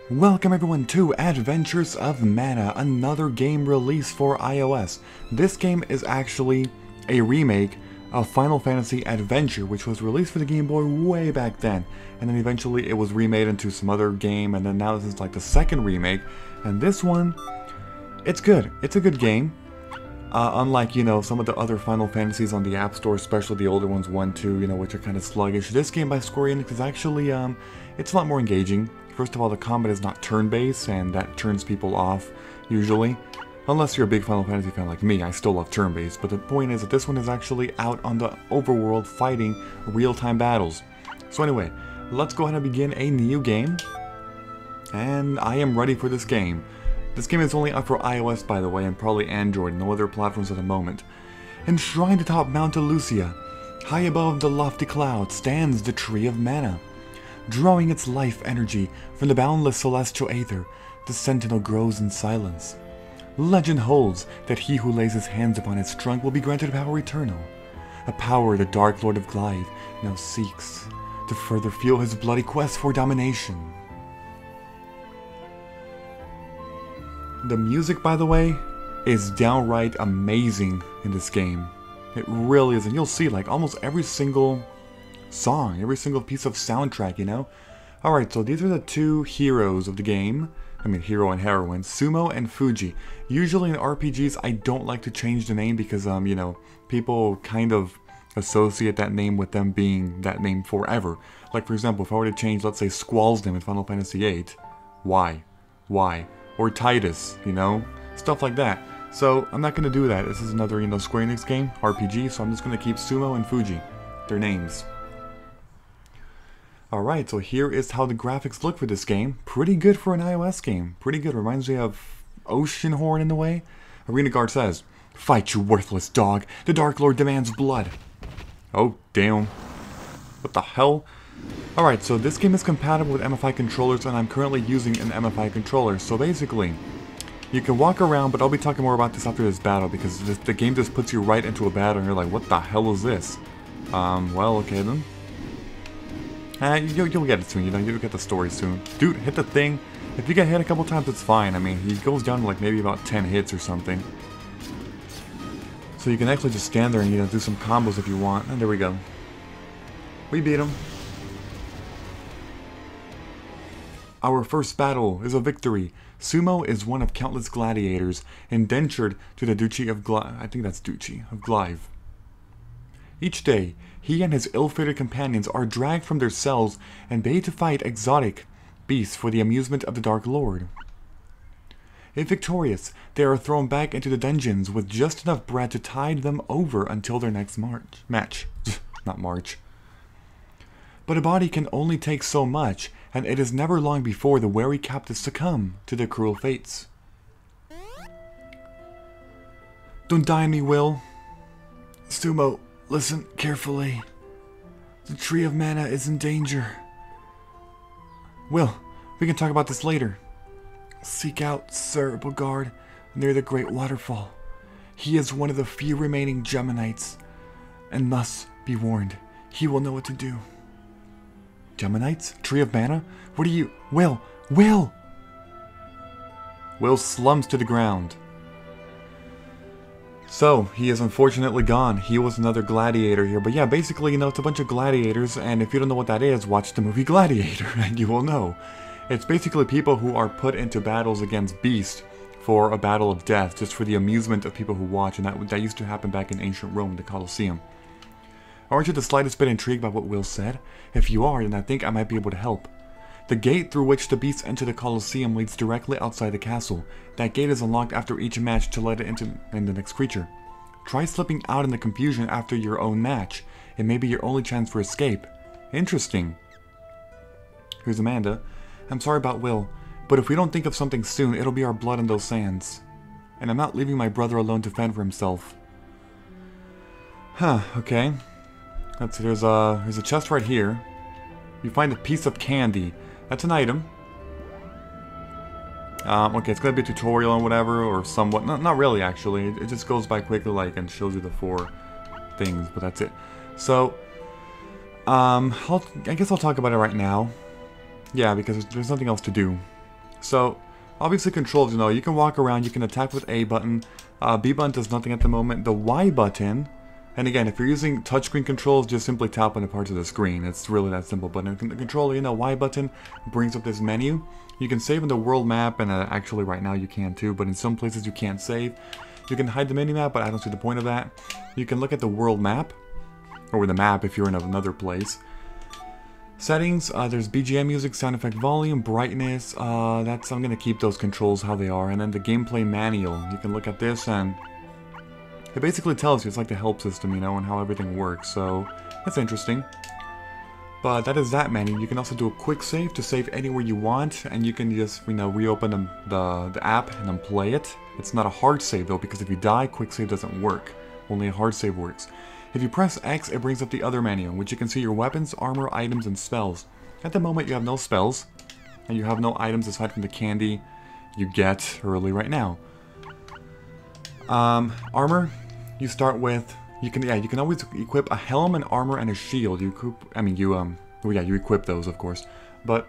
Welcome everyone to Adventures of Mana, another game released for iOS. This game is actually a remake of Final Fantasy Adventure, which was released for the Game Boy way back then. And then eventually it was remade into some other game, and then now this is like the second remake. And this one, it's good. It's a good game. Unlike, some of the other Final Fantasies on the App Store, especially the older ones, 1, 2, which are kind of sluggish. This game by Square Enix is actually, it's a lot more engaging. First of all, the combat is not turn-based, and that turns people off, usually. Unless you're a big Final Fantasy fan like me, I still love turn-based. But the point is that this one is actually out on the overworld fighting real-time battles. So anyway, let's go ahead and begin a new game. And I am ready for this game. This game is only out for iOS, by the way, and probably Android, no other platforms at the moment. Enshrined atop Mount Lucia, high above the lofty clouds, stands the Tree of Mana. Drawing its life energy from the boundless celestial aether, the sentinel grows in silence. Legend holds that he who lays his hands upon its trunk will be granted power eternal, a power the Dark Lord of Glaive now seeks to further fuel his bloody quest for domination. The music, by the way, is downright amazing in this game. It really is, and you'll see like almost every single song, every single piece of soundtrack, Alright, so these are the two heroes of the game. I mean, hero and heroine, Sumo and Fuji. Usually in RPGs, I don't like to change the name because, people kind of associate that name with them being that name forever. Like, for example, if I were to change, let's say, Squall's name in Final Fantasy VIII, why? Why? Or Titus, Stuff like that. So, I'm not going to do that. This is another, Square Enix game, RPG, so I'm just going to keep Sumo and Fuji, their names. Alright, so here is how the graphics look for this game. Pretty good for an iOS game. Pretty good. Reminds me of Oceanhorn in a way. Arena Guard says, "Fight, you worthless dog. The Dark Lord demands blood." Oh, damn. What the hell? Alright, so this game is compatible with MFI controllers, and I'm currently using an MFI controller. So basically, you can walk around, but I'll be talking more about this after this battle, because the game just puts you right into a battle, and you're like, what the hell is this? Well, okay then. You'll get it soon, you'll get the story soon. Dude, hit the thing. If you get hit a couple times, it's fine. I mean, he goes down to like maybe about 10 hits or something. So you can actually just stand there and, do some combos if you want. And there we go. We beat him. Our first battle is a victory. Sumo is one of countless gladiators, indentured to the Duchy of Glaive. Each day, he and his ill-fated companions are dragged from their cells and bade to fight exotic beasts for the amusement of the Dark Lord. If victorious, they are thrown back into the dungeons with just enough bread to tide them over until their next match. Not march. But a body can only take so much, and it is never long before the wary captives succumb to their cruel fates. Don't die on me, Will. Sumo, listen carefully. The Tree of Mana is in danger. Will, we can talk about this later. Seek out Sir Bogard near the Great Waterfall. He is one of the few remaining Geminites, and must be warned. He will know what to do. Geminites? Tree of Mana? What are you... Will! Will! Will slumps to the ground. So, he is unfortunately gone. He was another gladiator here. But yeah, basically, it's a bunch of gladiators, and if you don't know what that is, watch the movie Gladiator, and you will know. It's basically people who are put into battles against beasts for a battle of death, just for the amusement of people who watch, and that used to happen back in ancient Rome, the Colosseum. Aren't you the slightest bit intrigued by what Will said? If you are, then I think I might be able to help. The gate through which the beasts enter the Colosseum leads directly outside the castle. That gate is unlocked after each match to let it into the next creature. Try slipping out in the confusion after your own match. It may be your only chance for escape. Interesting. Here's Amanda. I'm sorry about Will, but if we don't think of something soon, it'll be our blood in those sands. And I'm not leaving my brother alone to fend for himself. Huh, okay. Let's see, there's a chest right here. You find a piece of candy. That's an item. Okay, it's gonna be a tutorial and whatever, or somewhat. Not really, actually. It just goes by quickly, and shows you the 4 things, but that's it. So, I guess I'll talk about it right now. Yeah, because there's nothing else to do. So, obviously controls, you know, you can walk around, you can attack with A button. B button does nothing at the moment. The Y button, and again, if you're using touchscreen controls, just simply tap on the parts of the screen. It's really that simple. But in the controller, you know, Y button brings up this menu. You can save in the world map, and actually right now you can too, but in some places you can't save. You can hide the mini-map, but I don't see the point of that. You can look at the world map, or the map if you're in another place. Settings, there's BGM music, sound effect volume, brightness, I'm gonna keep those controls how they are. And then the gameplay manual, you can look at this and it basically tells you, it's like the help system, you know, and how everything works, so that's interesting. But that is that menu. You can also do a quick save to save anywhere you want, and you can just, you know, reopen the app and then play it. It's not a hard save though, because if you die, quick save doesn't work. Only a hard save works. If you press X, it brings up the other menu, in which you can see your weapons, armor, items, and spells. At the moment, you have no spells, and you have no items aside from the candy you get early right now. Armor, you start with, you can always equip a helm, an armor, and a shield. You equip those, of course, but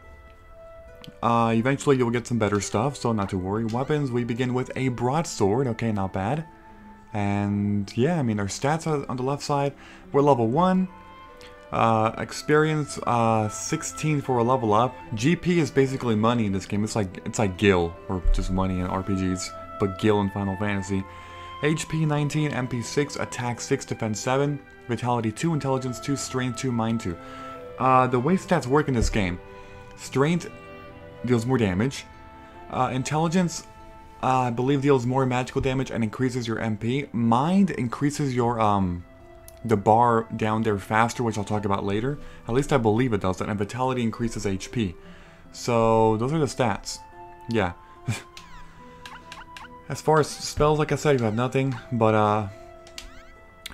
eventually you'll get some better stuff, so not to worry. Weapons, we begin with a broadsword. Okay, not bad. And yeah, I mean, our stats are on the left side. We're level 1. Experience 16 for a level up. GP is basically money in this game. It's like gil, or just money in RPGs, but gil in Final Fantasy. HP 19, MP 6, attack 6, defense 7, vitality 2, intelligence 2, strength 2, mind 2. The way stats work in this game: strength deals more damage. Intelligence, I believe, deals more magical damage and increases your MP. Mind increases your, the bar down there faster, which I'll talk about later. At least I believe it does that. And Vitality increases HP. So, those are the stats. Yeah. As far as spells, like I said, you have nothing. But,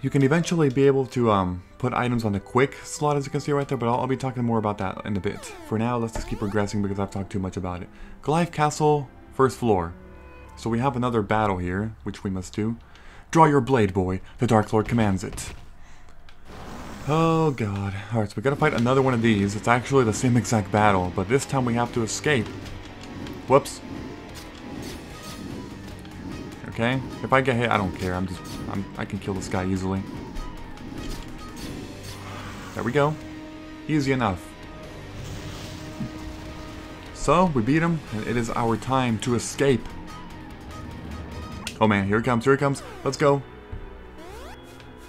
you can eventually be able to, put items on the quick slot, as you can see right there. But I'll be talking more about that in a bit. For now, let's just keep progressing because I've talked too much about it. Goliath Castle, first floor. So we have another battle here, which we must do. Draw your blade, boy. The Dark Lord commands it. Oh god. Alright, so we gotta fight another one of these. It's actually the same exact battle, but this time we have to escape. Whoops. Okay. If I get hit, I don't care. I can kill this guy easily. There we go. Easy enough. So, we beat him, and it is our time to escape. Oh man, here it comes, here it comes. Let's go.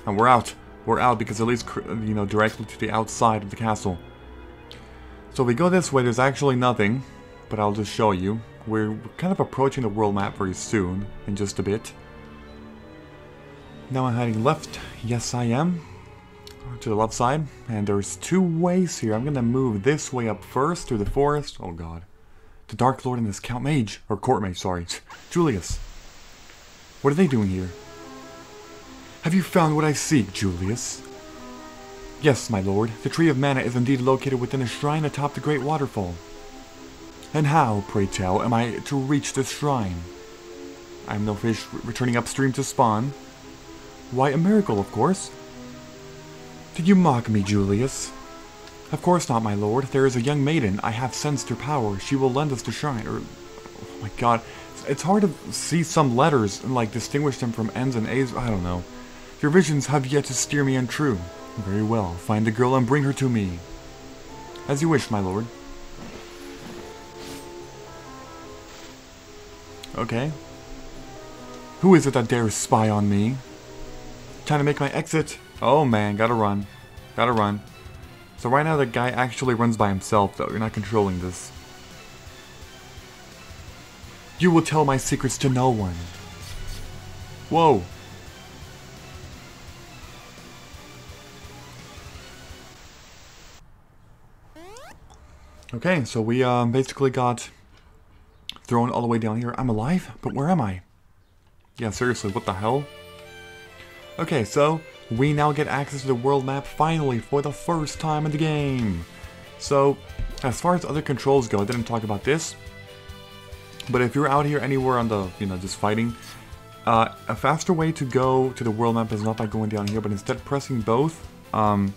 And we're out. We're out because it leads, you know, directly to the outside of the castle. So if we go this way, there's actually nothing, but I'll just show you. We're kind of approaching the world map very soon, in just a bit. Now I'm heading left. Yes, I am. To the left side. And there's two ways here. I'm going to move this way up first through the forest. Oh god. The Dark Lord and this Count Mage. Or Court Mage, sorry. Julius. What are they doing here? Have you found what I seek, Julius? Yes, my lord. The Tree of Mana is indeed located within a shrine atop the Great Waterfall. And how, pray tell, am I to reach this shrine? I am no fish returning upstream to spawn. Why, a miracle, of course. Did you mock me, Julius? Of course not, my lord. There is a young maiden. I have sensed her power. She will lend us the shrine. Oh my god. It's hard to see some letters and, like, distinguish them from N's and A's. I don't know. Your visions have yet to steer me untrue. Very well. Find the girl and bring her to me. As you wish, my lord. Okay. Who is it that dares spy on me? Time to make my exit. Oh man, gotta run. Gotta run. So right now the guy actually runs by himself though. You're not controlling this. You will tell my secrets to no one. Whoa. Okay, so we basically got thrown all the way down here. I'm alive? But where am I? Yeah, seriously, what the hell? Okay, so we now get access to the world map finally for the first time in the game. So, as far as other controls go, I didn't talk about this. But if you're out here anywhere on the, just fighting, a faster way to go to the world map is not by going down here, but instead pressing both L1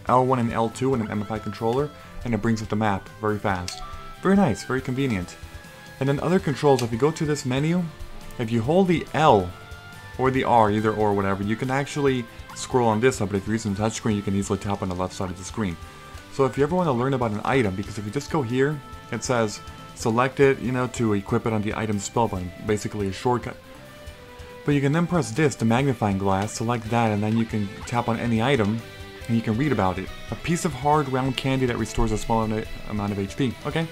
and L2 on an MFI controller, and it brings up the map very fast. Very nice, very convenient. And then other controls, if you go to this menu, if you hold the L or the R, either or whatever, you can actually scroll on this up, but if you're using the touchscreen, you can easily tap on the left side of the screen. So if you ever want to learn about an item, because if you just go here, it says select it, you know, to equip it on the item spell button, basically a shortcut. But you can then press this, the magnifying glass, select that, and then you can tap on any item, and you can read about it. A piece of hard, round candy that restores a small amount of HP. Okay.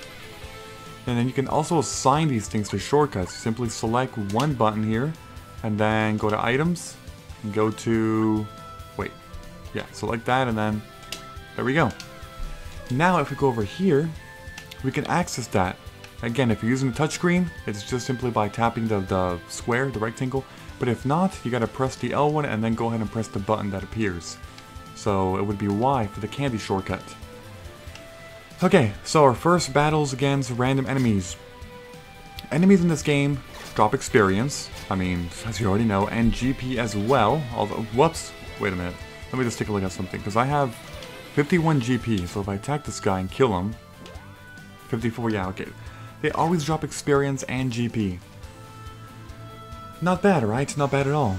And then you can also assign these things to shortcuts. Simply select one button here, and then go to items, and go to... wait. Yeah, select that, and then... there we go. Now if we go over here, we can access that. Again, if you're using the touchscreen, it's just simply by tapping the square, the rectangle. But if not, you gotta press the L one and then go ahead and press the button that appears. So it would be Y for the candy shortcut. Okay, so our first battles against random enemies. Enemies in this game drop experience, I mean, as you already know, and GP as well. Although, whoops, wait a minute. Let me just take a look at something, because I have 51 GP, so if I attack this guy and kill him... 54, yeah, okay. They always drop experience and GP. Not bad, right? Not bad at all.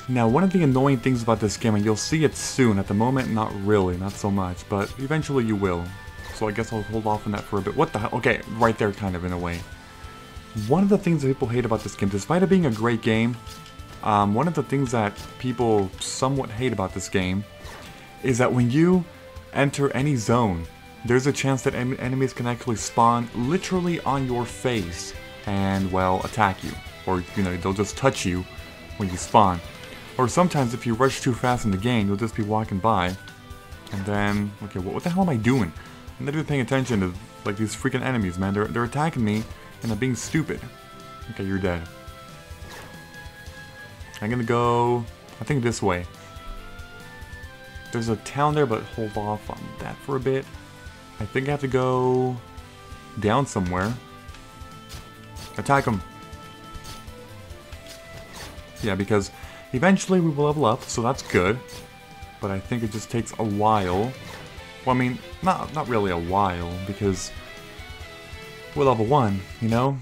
Now, one of the annoying things about this game, and you'll see it soon, at the moment, not really, not so much, but eventually you will. So I guess I'll hold off on that for a bit. What the hell? Okay, right there, kind of, in a way. One of the things that people hate about this game, despite it being a great game, one of the things that people somewhat hate about this game is that when you enter any zone, there's a chance that enemies can actually spawn literally on your face and, well, attack you. Or, you know, they'll just touch you when you spawn. Or sometimes if you rush too fast in the game, you'll just be walking by, and then, okay, what the hell am I doing? I'm not even paying attention to, like, these freaking enemies, man. They're attacking me, and I'm being stupid. Okay, you're dead. I'm gonna go, I think this way. There's a town there, but hold off on that for a bit. I think I have to go down somewhere. Attack him. Yeah, because eventually we will level up, so that's good. But I think it just takes a while. Well, I mean, not really a while, because we're level 1, you know?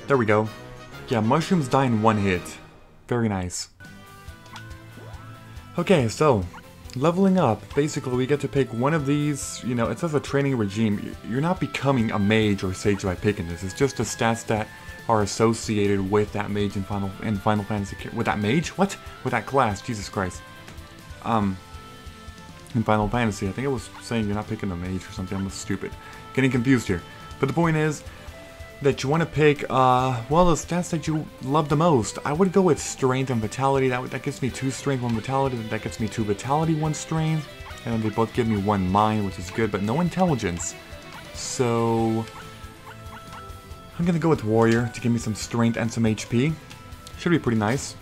There we go. Yeah, mushrooms die in one hit. Very nice. Okay, so, leveling up, basically we get to pick one of these, you know, it says a training regime. You're not becoming a mage or sage by picking this, it's just the stats that are associated with that mage in Final Fantasy. With that mage? What? With that class, Jesus Christ. In Final Fantasy, I think it was saying you're not picking a mage or something. I'm stupid. Getting confused here. But the point is that you want to pick, well, the stats that you love the most. I would go with Strength and Vitality. That gets me 2 Strength, 1 Vitality. That gets me 2 Vitality, 1 Strength. And then they both give me 1 Mind, which is good, but no Intelligence. So I'm gonna go with Warrior to give me some Strength and some HP. Should be pretty nice.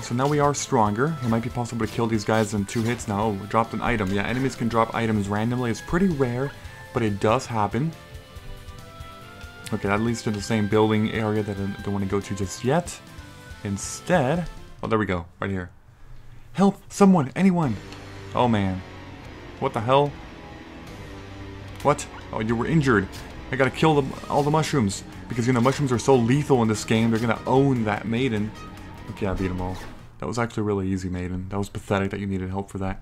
So now we are stronger. It might be possible to kill these guys in 2 hits now. Oh, dropped an item. Yeah, enemies can drop items randomly. It's pretty rare, but it does happen. Okay, that leads to the same building area that I don't want to go to just yet. Instead... oh, there we go. Right here. Help! Someone! Anyone! Oh, man. What the hell? What? Oh, you were injured. I gotta kill all the mushrooms. Because, you know, mushrooms are so lethal in this game. They're gonna own that maiden. Okay, I beat them all. That was actually really easy, maiden. That was pathetic that you needed help for that.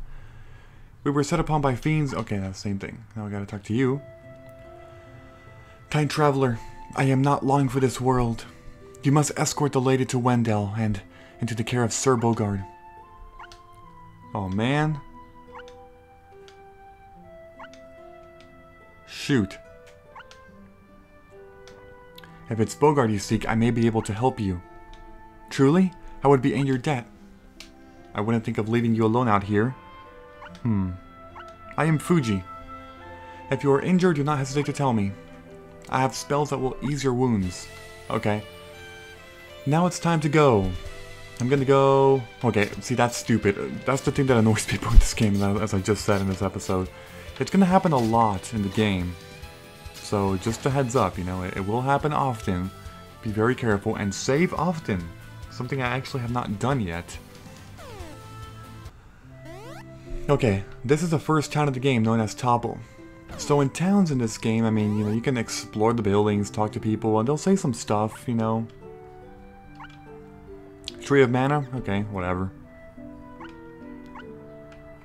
We were set upon by fiends. Okay, that's the same thing. Now I gotta talk to you. Kind traveler, I am not long for this world. You must escort the lady to Wendell and into the care of Sir Bogard. Oh, man. Shoot. If it's Bogard you seek, I may be able to help you. Truly? I would be in your debt. I wouldn't think of leaving you alone out here. I am Fuji. If you are injured, do not hesitate to tell me. I have spells that will ease your wounds. Okay. Now it's time to go. I'm gonna go... okay, see, that's stupid. That's the thing that annoys people in this game, as I just said in this episode. It's gonna happen a lot in the game. So, just a heads up, you know, it will happen often. Be very careful and save often. Something I actually have not done yet. Okay, this is the first town of the game known as Topple. So in towns in this game, I mean, you know, you can explore the buildings, talk to people, and they'll say some stuff, you know. Tree of Mana? Okay, whatever.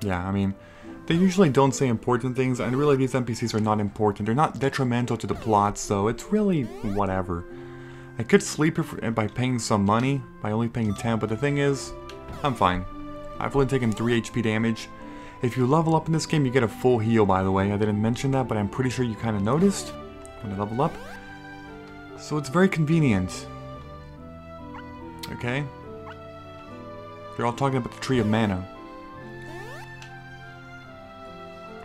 Yeah, I mean, they usually don't say important things, and really these NPCs are not important. They're not detrimental to the plot, so it's really whatever. I could sleep by paying some money, by only paying 10, but the thing is, I'm fine. I've only taken 3 HP damage. If you level up in this game, you get a full heal, by the way. I didn't mention that, but I'm pretty sure you kind of noticed when I level up. So it's very convenient. Okay? They're all talking about the Tree of Mana.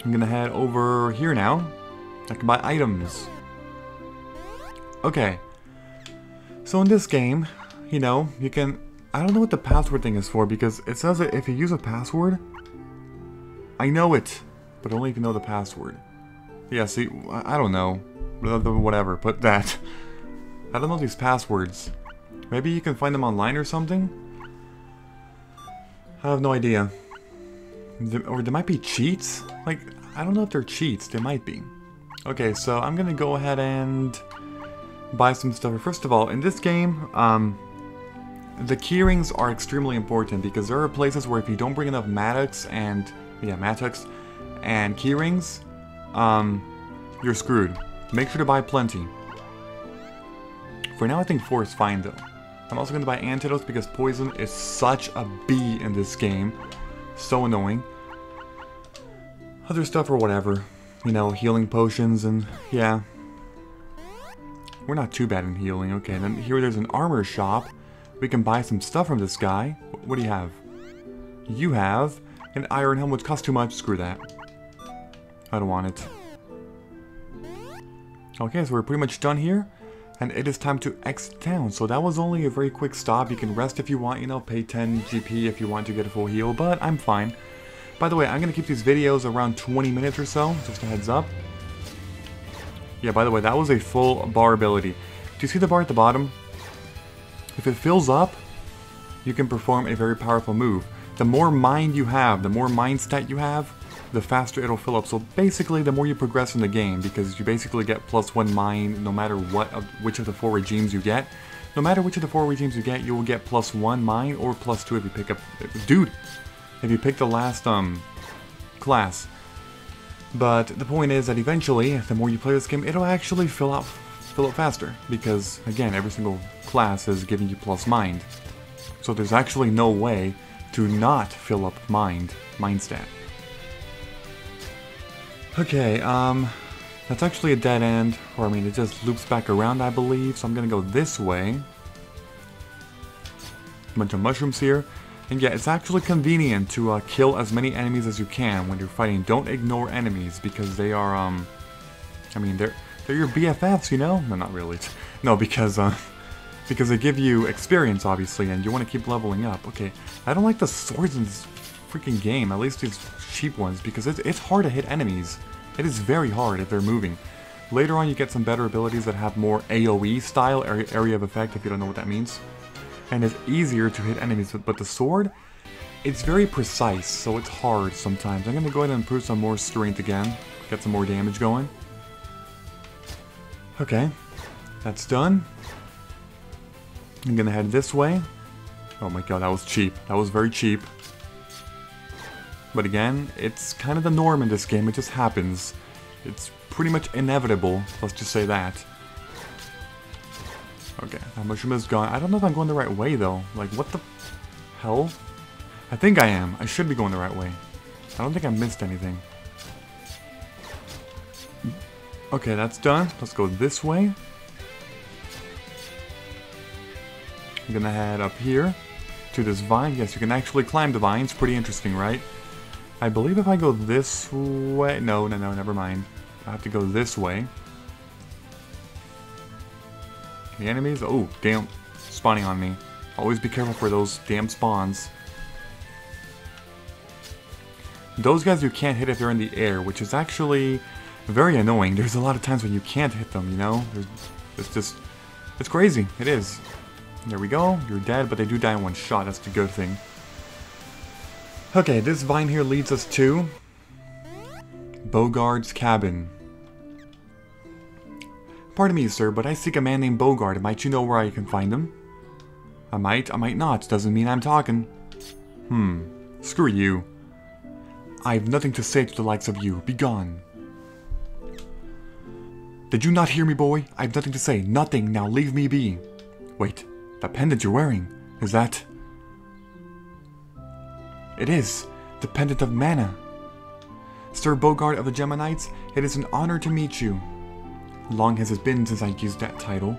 I'm gonna head over here now. I can buy items. Okay. So in this game, you know, you can... I don't know what the password thing is for, because it says that if you use a password... I know it, but only if you know the password. Yeah, see, I don't know. Whatever, put that. I don't know these passwords. Maybe you can find them online or something? I have no idea. Or there might be cheats? Like, I don't know if they're cheats. They might be. Okay, so I'm gonna go ahead and buy some stuff. First of all, in this game, the keyrings are extremely important because there are places where if you don't bring enough Mattox and... yeah, Mattox and keyrings, you're screwed. Make sure to buy plenty. For now, I think 4 is fine though. I'm also going to buy antidotes because poison is such a B in this game. So annoying. Other stuff or whatever. You know, healing potions and yeah. We're not too bad in healing. Okay, then here there's an armor shop. We can buy some stuff from this guy. What do you have? You have an iron helmet, which costs too much. Screw that. I don't want it. Okay, so we're pretty much done here. And it is time to exit town. So that was only a very quick stop. You can rest if you want, you know, pay 10 GP if you want to get a full heal, but I'm fine. By the way, I'm going to keep these videos around 20 minutes or so, just a heads up. Yeah, by the way, that was a full bar ability. Do you see the bar at the bottom? If it fills up, you can perform a very powerful move. The more mind you have, the more mind stat you have, the faster it'll fill up. So basically, the more you progress in the game, because you basically get +1 mind no matter which of the 4 regimes you get. No matter which of the 4 regimes you get, you will get +1 mind or +2 if you pick up... Dude! If you pick the last, class. But the point is that eventually, the more you play this game, it'll actually fill up faster. Because, again, every single class is giving you plus mind. So there's actually no way to not fill up mind stat. Okay, that's actually a dead end, or I mean it just loops back around I believe, so I'm gonna go this way. A bunch of mushrooms here, and yeah, it's actually convenient to kill as many enemies as you can when you're fighting. Don't ignore enemies, because they are, I mean, they're your BFFs, you know? No, not really. No, because they give you experience, obviously, and you want to keep leveling up. Okay, I don't like the swords in this freaking game, at least these cheap ones, because it's hard to hit enemies. It is very hard if they're moving. Later on you get some better abilities that have more AoE style, area of effect, if you don't know what that means. And it's easier to hit enemies, but the sword, it's very precise, so it's hard sometimes. I'm going to go ahead and improve some more strength again, get some more damage going. Okay, that's done. I'm going to head this way. Oh my god, that was cheap. That was very cheap. But again, it's kind of the norm in this game, it just happens. It's pretty much inevitable, let's just say that. Okay, that mushroom is gone. I don't know if I'm going the right way though. Like, what the hell? I think I am. I should be going the right way. I don't think I missed anything. Okay, that's done. Let's go this way. I'm gonna head up here to this vine. Yes, you can actually climb the vine. It's pretty interesting, right? I believe if I go this way... No, never mind. I have to go this way. The enemies... Oh, damn. Spawning on me. Always be careful for those damn spawns. Those guys you can't hit if they're in the air, which is actually very annoying. There's a lot of times when you can't hit them, you know? It's just... It's crazy. It is. There we go. You're dead, but they do die in one shot. That's the good thing. Okay, this vine here leads us to Bogard's cabin. Pardon me, sir, but I seek a man named Bogard. Might you know where I can find him? I might not. Doesn't mean I'm talking. Screw you. I've nothing to say to the likes of you. Be gone. Did you not hear me, boy? I've nothing to say. Nothing. Now leave me be. Wait, that pendant you're wearing, is that... It is. The pendant of mana. Sir Bogard of the Geminites, it is an honor to meet you. Long has it been since I used that title.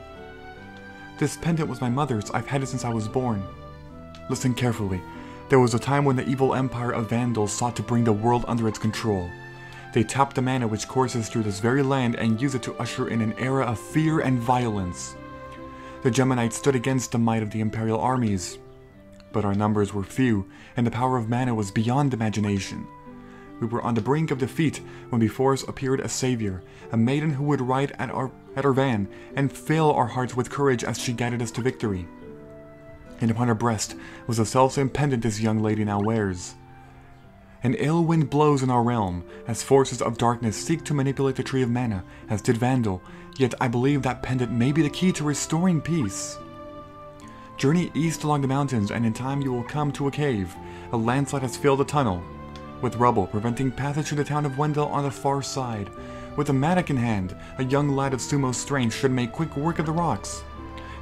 This pendant was my mother's. I've had it since I was born. Listen carefully. There was a time when the evil empire of Vandals sought to bring the world under its control. They tapped the mana which courses through this very land and used it to usher in an era of fear and violence. The Geminites stood against the might of the Imperial armies. But our numbers were few, and the power of mana was beyond imagination. We were on the brink of defeat when before us appeared a savior, a maiden who would ride at our van and fill our hearts with courage as she guided us to victory. And upon her breast was the selfsame pendant this young lady now wears. An ill wind blows in our realm, as forces of darkness seek to manipulate the Tree of Mana, as did Vandal, yet I believe that pendant may be the key to restoring peace. Journey east along the mountains, and in time you will come to a cave. A landslide has filled the tunnel, with rubble preventing passage to the town of Wendell on the far side. With a mattock in hand, a young lad of Sumo strength should make quick work of the rocks.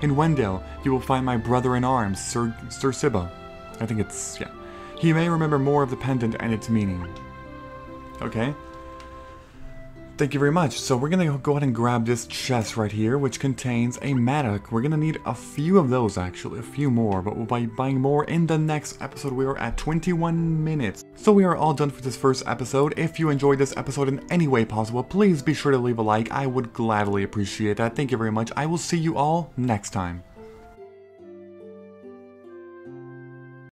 In Wendell, you will find my brother-in-arms, Sir Siba. I think it's, yeah. He may remember more of the pendant and its meaning. Okay. Thank you very much. So we're going to go ahead and grab this chest right here, which contains a mattock. We're going to need a few of those, actually. A few more, but we'll be buying more in the next episode. We are at 21 minutes. So we are all done for this first episode. If you enjoyed this episode in any way possible, please be sure to leave a like. I would gladly appreciate that. Thank you very much. I will see you all next time.